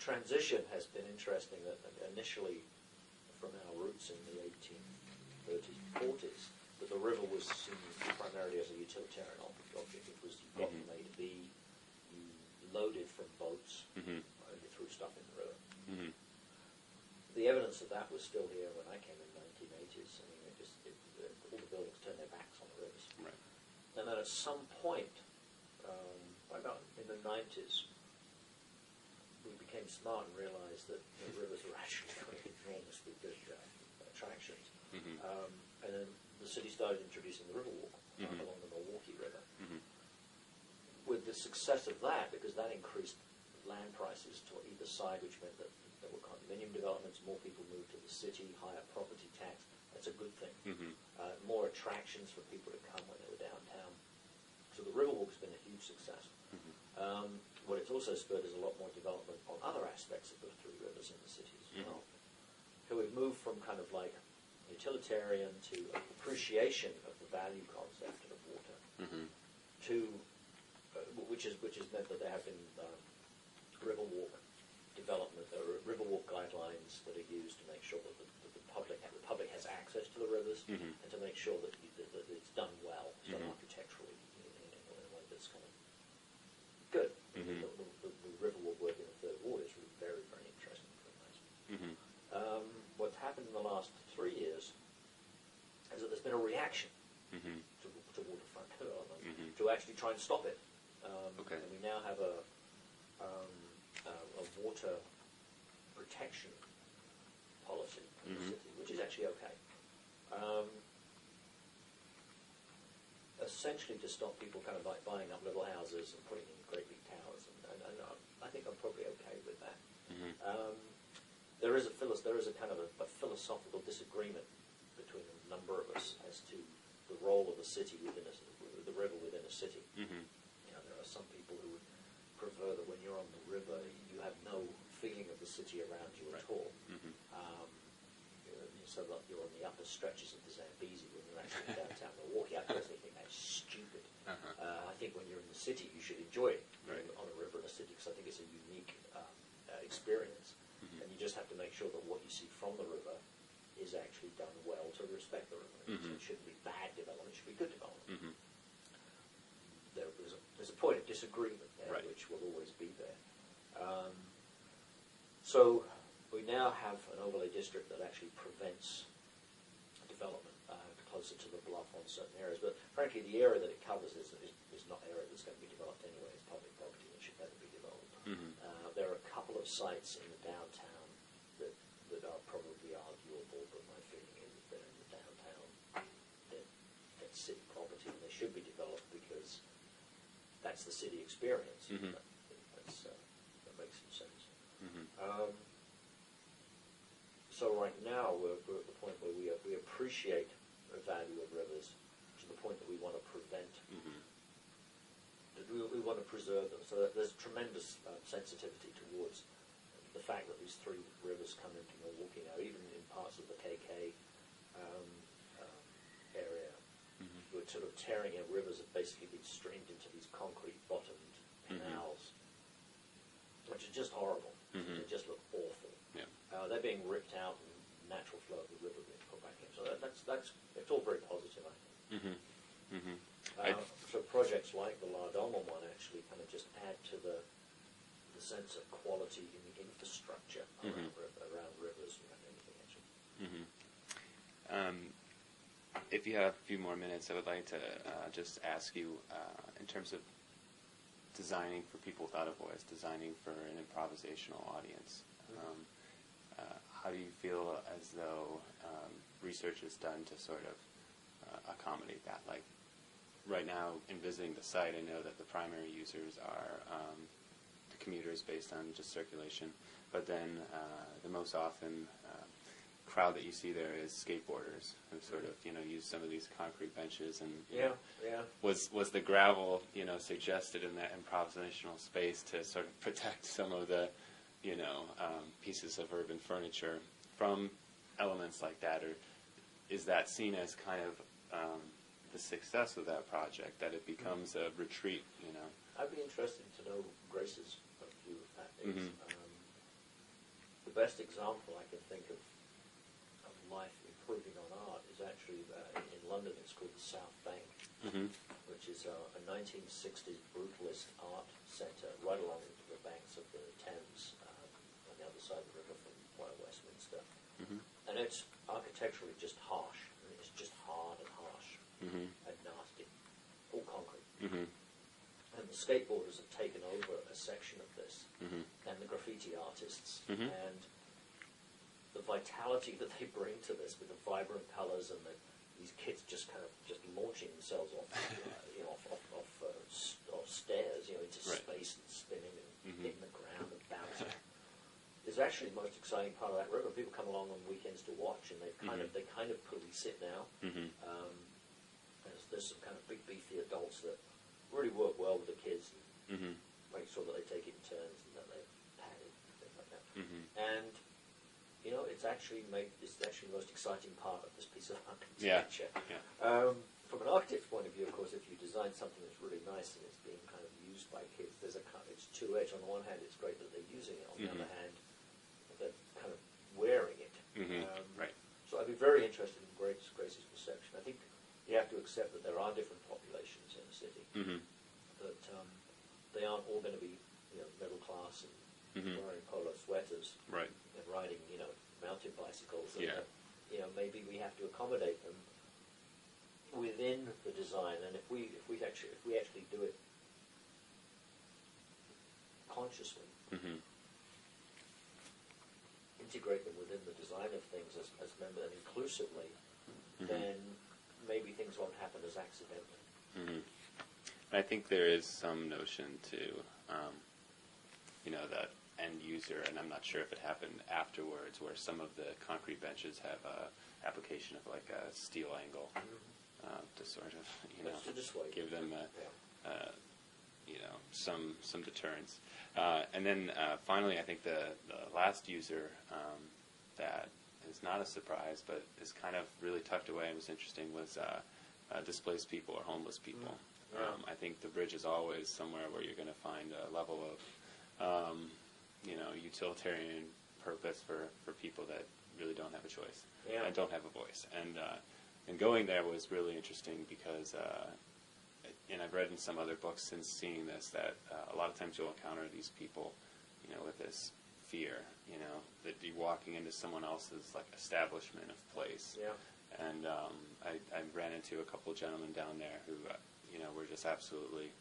transition has been interesting. That initially, from our roots in the 1830s, 40s, that the river was seen primarily as a utilitarian object. It was you got from A to B, you loaded from boats, and you threw stuff in the river. The evidence of that was still here when I came in the 1980s. I mean, all the buildings turned their backs on the rivers. Right. And then at some point, about in the 90s, we became smart and realized that the rivers were actually enormously good attractions. And then the city started introducing the river walk along the Milwaukee River. With the success of that, because that increased land prices to either side, which meant that there were condominium developments, more people moved to the city, higher property tax. That's a good thing. More attractions for people to come when they were downtown. So the Riverwalk's been a huge success. What it's also spurred is a lot more development on other aspects of the three rivers in the city as well. So we've moved from kind of like utilitarian to appreciation of the value concept of water to, which has meant that there have been Riverwalk development, Riverwalk guidelines that are used to make sure that the public has access to the rivers and to make sure that it's done well, it's done architecturally in a way that's kind of good. The Riverwalk work in the Third Ward is really very, very interesting, very nice. What's happened in the last 3 years is that there's been a reaction to waterfront development to actually try and stop it. And we now have a water protection policy in the city, which is actually okay. Essentially to stop people kind of like buying up little houses and putting in great big towers, and I think I'm probably okay with that. There is a kind of a philosophical disagreement between a number of us as to the role of the city within the river within a city. There are some people who would prefer that when you're on the river, you have no feeling of the city around you at all. So that you're on the upper stretches of the Zambezi when you're actually downtown Milwaukee. I personally think that's stupid. I think when you're in the city, you should enjoy it on a river in a city, because I think it's a unique experience. And you just have to make sure that what you see from the river is actually done well to respect the river. So it shouldn't be bad development, it should be good development. There's a point of disagreement there, which will always be there. So we now have an overlay district that actually prevents development closer to the bluff on certain areas. But frankly, the area that it covers is not area that's going to be developed anyway. It's public property and should never be developed. There are a couple of sites in the downtown that are probably arguable, but my feeling is that they're in the downtown. They're city property and they should be developed because that's the city experience. That makes some sense. So right now we're at the point where we appreciate the value of rivers to the point that we want to prevent, that we want to preserve them. So that there's tremendous sensitivity towards the fact that these three rivers come into Milwaukee now, even in parts of the KK area. We're sort of tearing in rivers that basically been streamed into these concrete bottomed canals, which are just horrible. They just look awful. They're being ripped out and natural flow of the river being put back in. So it's all very positive, I think. So projects like the Lardoma one actually kind of just add to the sense of quality in the infrastructure around rivers and anything actually. If you have a few more minutes, I would like to just ask you, in terms of designing for people without a voice, designing for an improvisational audience, how do you feel as though research is done to sort of accommodate that? Like right now, in visiting the site, I know that the primary users are the commuters based on just circulation, but then the most often crowd that you see there is skateboarders who sort of use some of these concrete benches and was the gravel suggested in that improvisational space to sort of protect some of the pieces of urban furniture from elements like that, or is that seen as kind of the success of that project, that it becomes a retreat? I'd be interested to know Grace's view of that. best example I can think of life improving on art is actually in London. It's called the South Bank, which is a 1960s brutalist art centre right along the banks of the Thames on the other side of the river from Westminster. And it's architecturally just harsh. I mean, it's just hard and harsh and nasty, all concrete. And the skateboarders have taken over a section of this, and the graffiti artists, and the vitality that they bring to this with the vibrant colours and these kids just kind of just launching themselves off, off stairs, into space and spinning and hitting the ground and bouncing. Is actually the most exciting part of that river. People come along on weekends to watch, and they kind of police it now. There's some kind of big beefy adults that really work well with the kids, and make sure that they take it in turns and that they're padded and things like that. And it's actually the most exciting part of this piece of architecture. From an architect's point of view, of course, if you design something that's really nice and it's being kind of used by kids, it's two-edged. On the one hand, it's great that they're using it. On the other hand, they're kind of wearing it. So I'd be very interested in Grace's perception. I think you have to accept that there are different populations in the city, that they aren't all going to be middle class and wearing polo sweaters and riding mountain bicycles. And maybe we have to accommodate them within the design. And if we actually do it consciously, integrate them within the design of things as members and inclusively, then maybe things won't happen as accidentally. I think there is some notion to, that end user, and I'm not sure if it happened afterwards, where some of the concrete benches have a application of like a steel angle to sort of, give them some deterrence. And then finally, I think the last user that is not a surprise, but is kind of really tucked away and was interesting, was displaced people or homeless people. I think the bridge is always somewhere where you're going to find a level of, utilitarian purpose for people that really don't have a choice and don't have a voice. And going there was really interesting because, and I've read in some other books since seeing this, that a lot of times you'll encounter these people, with this fear, that you're walking into someone else's like establishment of place. And I ran into a couple of gentlemen down there who, were just absolutely,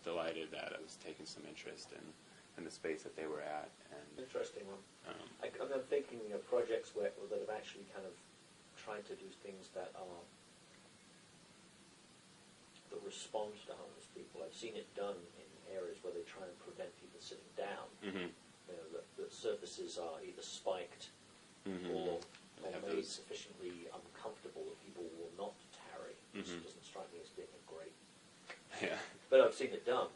delighted that I was taking some interest in the space that they were at. And interesting one. I'm thinking of projects that have actually kind of tried to do things that respond to homeless people. I've seen it done in areas where they try and prevent people sitting down. The surfaces are either spiked or made sufficiently uncomfortable that people will not tarry, which doesn't strike me as being a great. But I've seen it done.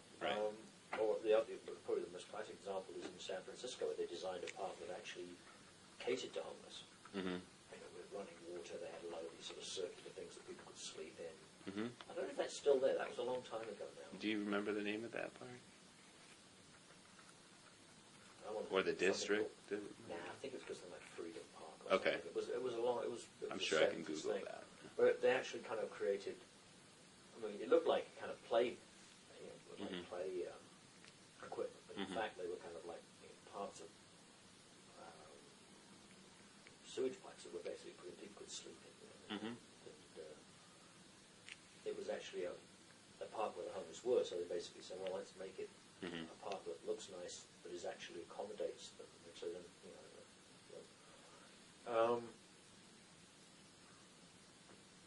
Or probably the most classic example is in San Francisco, where they designed a park that actually catered to homeless. With running water, they had a lot of these sort of circular things that people could sleep in. I don't know if that's still there. That was a long time ago now. Do you remember the name of that park? Or the district? Nah, I think it's because of like Freedom Park. Or okay. It was a long. It was I'm sure I can Google that. But they actually kind of created. I mean, it looked like kind of play, play equipment, but in fact they were kind of like parts of sewage pipes that were basically people could sleep in. And, it was actually a park where the homeless were, so they basically said, well, let's make it a park that looks nice, but is actually accommodates them. So then,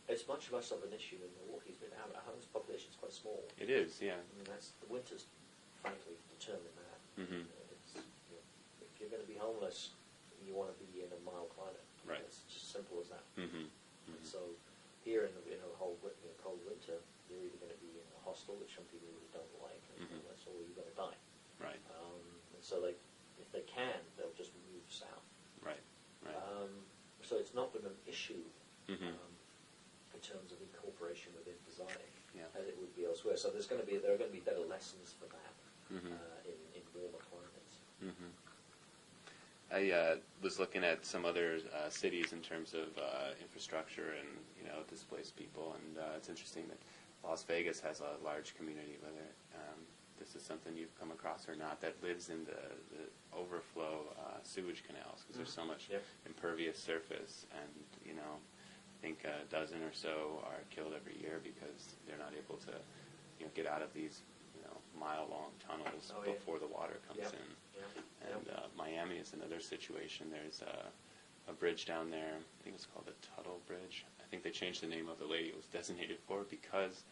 it's much less of an issue in Milwaukee. Our homeless population is quite small. It is, yeah. I mean, the winters, frankly, determine that. If you're going to be homeless, you want to be in a mild climate. Right. It's just simple as that. And so here in a cold winter, you're either going to be in a hostel, which some people really don't like, or you're going to die. Right. And so if they can, they'll just move south. Right. So it's not been an issue in terms of incorporation within design as it would be elsewhere. So there are going to be better lessons for that in warmer climates. I was looking at some other cities in terms of infrastructure and displaced people, and it's interesting that Las Vegas has a large community, whether this is something you've come across or not, that lives in the overflow sewage canals because there's so much impervious surface, and I think a dozen or so are killed every year because they're not able to get out of these mile-long tunnels before the water comes in. And Miami is another situation. There's a bridge down there. I think it's called the Tuttle Bridge. I think they changed the name of the lady it was designated for because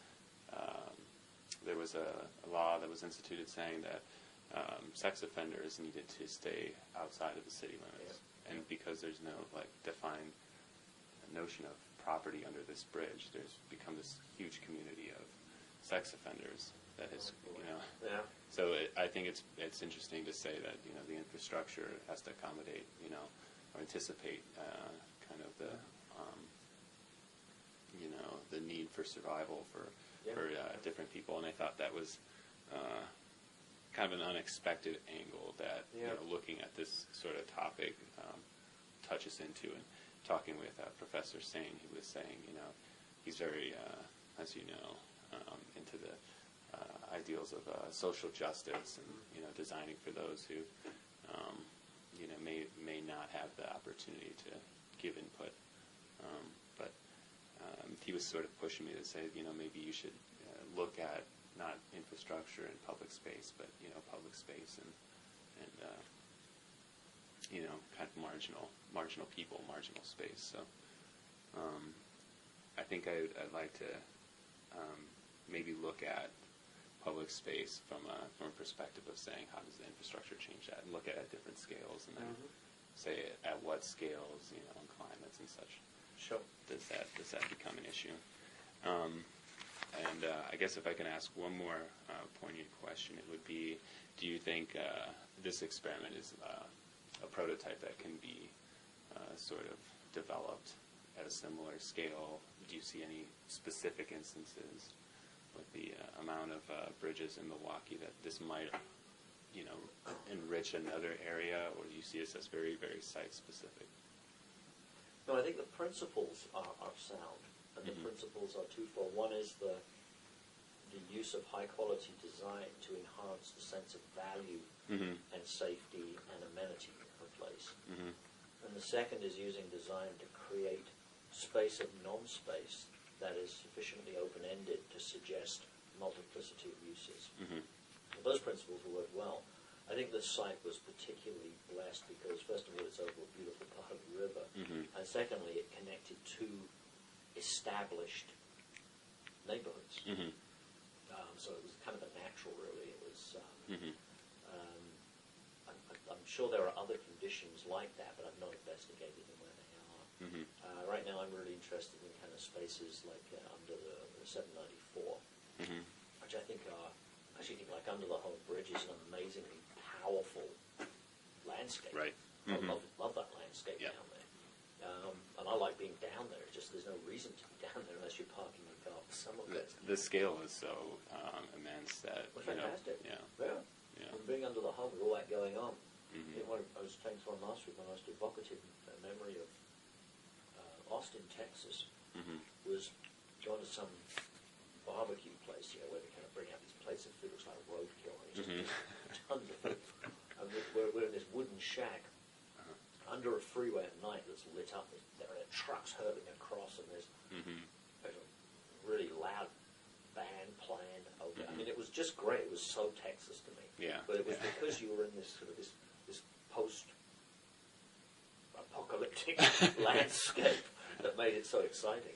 there was a law that was instituted saying that sex offenders needed to stay outside of the city limits. And because there's no defined notion of property under this bridge, there's become this huge community of sex offenders that is, So I think it's interesting to say that the infrastructure has to accommodate, or anticipate kind of the the need for survival for different people, and I thought that was kind of an unexpected angle that looking at this sort of topic touches into. And talking with Professor Sane, he was saying he's very as into the ideals of social justice and designing for those who may not have the opportunity to give input, but he was sort of pushing me to say maybe you should look at not infrastructure and public space, but public space and kind of marginal people, marginal space. So I think I'd like to maybe look at public space from a perspective of saying how does the infrastructure change that, and look at different scales, and then say at what scales, in climates and such, does that become an issue. And I guess if I can ask one more poignant question, it would be: do you think this experiment is a prototype that can be sort of developed at a similar scale? Do you see any specific instances with the amount of bridges in Milwaukee that this might, enrich another area, or do you see this as very, very site-specific? No, I think the principles are sound, and the principles are twofold. One is the use of high-quality design to enhance the sense of value and safety and amenity of a place. And the second is using design to create space of non-space that is sufficiently open-ended to suggest multiplicity of uses. Those principles work well. I think the site was particularly blessed because, first of all, it's over a beautiful part of the river, and secondly, it connected two established neighborhoods. So it was kind of a natural, really. It was. I'm sure there are other conditions like that, but I've not investigated them where they are. Right now, I'm really interested in kind of spaces like under the 794, which I think are. I actually think like Under the Whole Bridge is an amazingly powerful landscape. Right. I love that landscape down there. And I like being down there. It's just there's no reason to be down there unless you're parking your car for some of it. The scale is so immense that fantastic. From being under the hub with all that going on. I was saying to one last week, my most evocative memory of Austin, Texas, was going to some barbecue place, where they kind of bring out these plates of food. It was like roadkill. And just tons of food. And we're in this wooden shack under a freeway at night that's lit up. There are trucks hurtling across, and there's a really loud band playing over. I mean, it was just great. It was so Texas to me. But it was because you were in this sort of this post-apocalyptic landscape that made it so exciting.